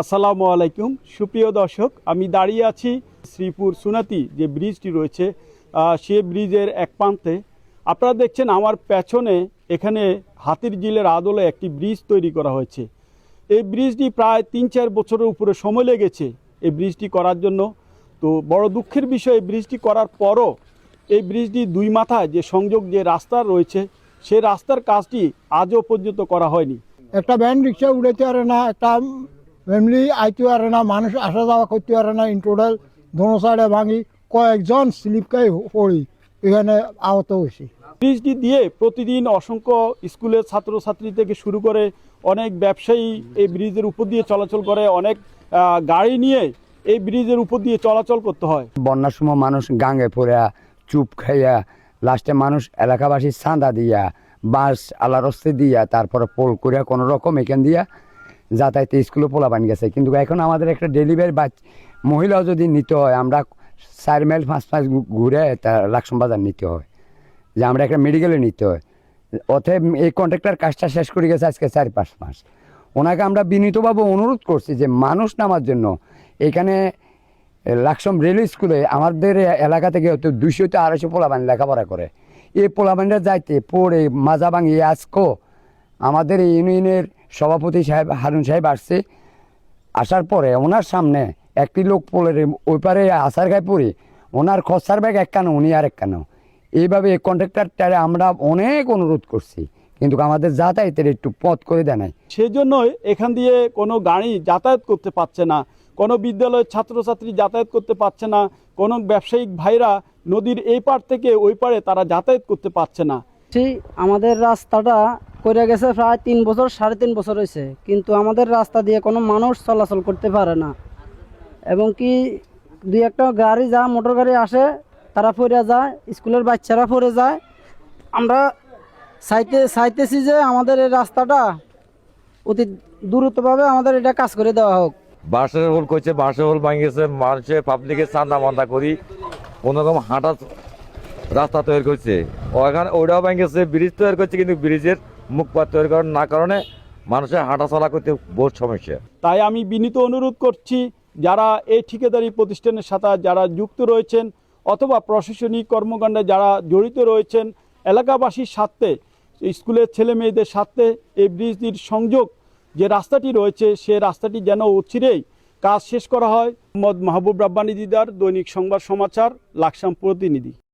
আসসালামু আলাইকুম সুপ্রিয় দর্শক, আমি দাঁড়িয়ে আছি শ্রীপুর সুনাতি যে ব্রিজটি রয়েছে সে ব্রিজের এক প্রান্তে। আপনারা দেখছেন আমার পেছনে এখানে হাতির ঝিলের আদলে একটি ব্রিজ তৈরি করা হয়েছে। এই ব্রিজটি প্রায় ৩-৪ বছরের উপরে সময় লেগেছে এই ব্রিজটি করার জন্য। তো বড় দুঃখের বিষয়, ব্রিজটি করার পরও এই ব্রিজটি দুই মাথায় যে সংযোগ যে রাস্তা রয়েছে সেই রাস্তার কাজটি আজও পর্যন্ত করা হয়নি। একটা ভ্যান রিক্সা উড়াইতে পারে না, একটা ফ্যামিলি আইতে পারে না, মানুষ আসা যাওয়া করতে পারে না। ইন টোটাল দোনো সাইডে ভাঙি কয়েকজন স্লিপকাই পড়ি এখানে আহত হয়েছি। ব্রিজটি দিয়ে প্রতিদিন অসংখ্য স্কুলের ছাত্রছাত্রী থেকে শুরু করে অনেক ব্যবসায়ী এই ব্রিজের উপর দিয়ে চলাচল করে, অনেক গাড়ি নিয়ে এই ব্রিজের উপর দিয়ে চলাচল করতে হয়। বন্যার সময় মানুষ গাঙ্গে পড়া চুপ খাইয়া লাস্টে মানুষ এলাকাবাসী চাঁদা দিয়া বাঁশ আলা রস্তে দিয়া তারপরে পোল করিয়া কোনো রকম এখান দিয়া যাতায়াতে স্কুলে পোলা বান গেছে। কিন্তু এখন আমাদের একটা ডেলিভারি মহিলাও যদি নিতে হয়, আমরা 4 মাইল 5 মাইল ঘুরে তার লাকসাম বাজার নিতে হয়, যে আমরা একটা মেডিকেলে নিতে হয়। অতএব এই কন্ট্রাক্টর কাজটা শেষ করে গেছে আজকে 4-5 মাস। ওনাকে আমরা বিনীতভাবে অনুরোধ করছি যে মানুষ নামার জন্য এখানে লাকসাম রেল স্কুলে আমাদের এলাকা থেকে হয়তো 200-250 পোলাবান লেখাপড়া করে। এই পোলাবানরা যাইতে পড়ে মাজা ভাঙিয়ে আজকো আমাদের এই ইউনিয়নের সভাপতি সাহেব হারুন সাহেব আসছে। আসার পরে ওনার সামনে একটি লোক পোলের ওই পারে আসার গায়ে পড়ে ওনার খরচার ব্যাগ এক কানো উনি আর এক কানো। এইভাবে কন্ট্রাক্টরটারে আমরা অনেক অনুরোধ করছি, কিন্তু আমাদের যাতায়াতের একটু পথ করে দেয় নাই। সেজন্যই এখান দিয়ে কোনো গাড়ি যাতায়াত করতে পারছে না, কোনো বিদ্যালয়ের ছাত্রছাত্রী যাতায়াত করতে পারছে না, কোনো ব্যবসায়িক ভাইরা নদীর এই পার থেকে ওই পারে তারা যাতায়াত করতে পারছে না। আমাদের রাস্তাটা করে গেছে প্রায় 3 বছর 3.5 বছর হয়েছে, কিন্তু আমাদের রাস্তা দিয়ে কোনো মানুষ চলাচল করতে পারে না। এবং কি দুই একটা গাড়ি মোটর গাড়ি আসে, তারা পড়ে যায়, স্কুলের বাচ্চারা পড়ে যায়। আমরা চাইতেছি যে আমাদের এই রাস্তাটা অতি দ্রুতভাবে আমাদের এটা কাজ করে দেওয়া হোক। বাসের হোল করছে, বাসের হোল ভাঙিয়েছে, মানুষের পাবলিকের চান্দা মান্দা করি কোনোরকম হাঁটা রাস্তা তৈরি করছে, ওখানে ওইটাও ভাঙিয়েছে। ব্রিজ তৈরি করছে, কিন্তু ব্রিজের মুখপাত তৈরি করার না কারণে মানুষের হাঁটা চলা করতে বহুত সমস্যা। তাই আমি বিনীত অনুরোধ করছি, যারা এই ঠিকাদারি প্রতিষ্ঠানের সাথে যারা যুক্ত রয়েছেন অথবা প্রশাসনিক কর্মকাণ্ডে যারা জড়িত রয়েছেন, এলাকাবাসীর স্বার্থে, স্কুলের ছেলে মেয়েদের স্বার্থে এই ব্রিজটির সংযোগ যে রাস্তাটি রয়েছে সে রাস্তাটি যেন অচিরেই কাজ শেষ করা হয়। মোহাম্মদ মাহবুব রাব্বানী দিদার, দৈনিক সংবাদ সমাচার, লাকসাম প্রতিনিধি।